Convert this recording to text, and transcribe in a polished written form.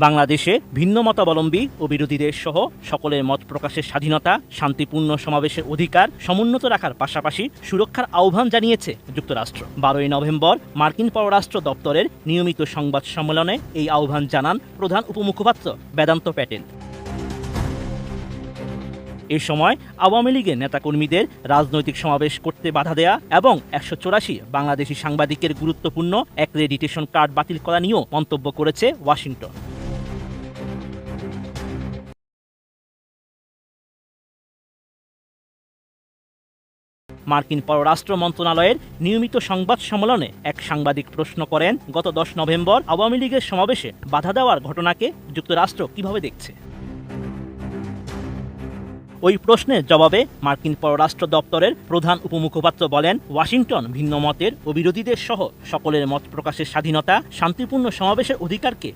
বাংলাদেশে ভিন্ন মতাবলম্বী ও বিরোধীদের সহ সকলের মত প্রকাশের স্বাধীনতা, শান্তিপূর্ণ সমাবেশের অধিকার সমুন্নত রাখার পাশাপাশি সুরক্ষার আহ্বান জানিয়েছে যুক্তরাষ্ট্র। 12 নভেম্বর মার্কিন পররাষ্ট্র দপ্তরের নিয়মিত সংবাদ সম্মেলনে এই আহ্বান জানান প্রধান উপমুখপাত্র বেদান্ত প্যাটেল। এ সময় আওয়ামী লীগের নেতাকর্মীদের রাজনৈতিক সমাবেশ করতে বাধা দেয়া এবং 184 বাংলাদেশি সাংবাদিকের গুরুত্বপূর্ণ অ্যাক্রেডিটেশন কার্ড বাতিল করা নিয়েও মন্তব্য করেছে ওয়াশিংটন। মার্কিন পররাষ্ট্র মন্ত্রণালয়ের নিয়মিত সংবাদ সম্মেলনে এক সাংবাদিক প্রশ্ন করেন, গত 10 নভেম্বর আওয়ামী লীগের সমাবেশে বাধা দেওয়ার ঘটনাকে যুক্তরাষ্ট্র কিভাবে দেখছে। ওই প্রশ্নের জবাবে মার্কিন পররাষ্ট্র দপ্তরের প্রধান উপমুখপাত্র বলেন, ওয়াশিংটন ভিন্ন মতের ও বিরোধীদের সহ সকলের মত প্রকাশের স্বাধীনতা, শান্তিপূর্ণ সমাবেশের অধিকারকে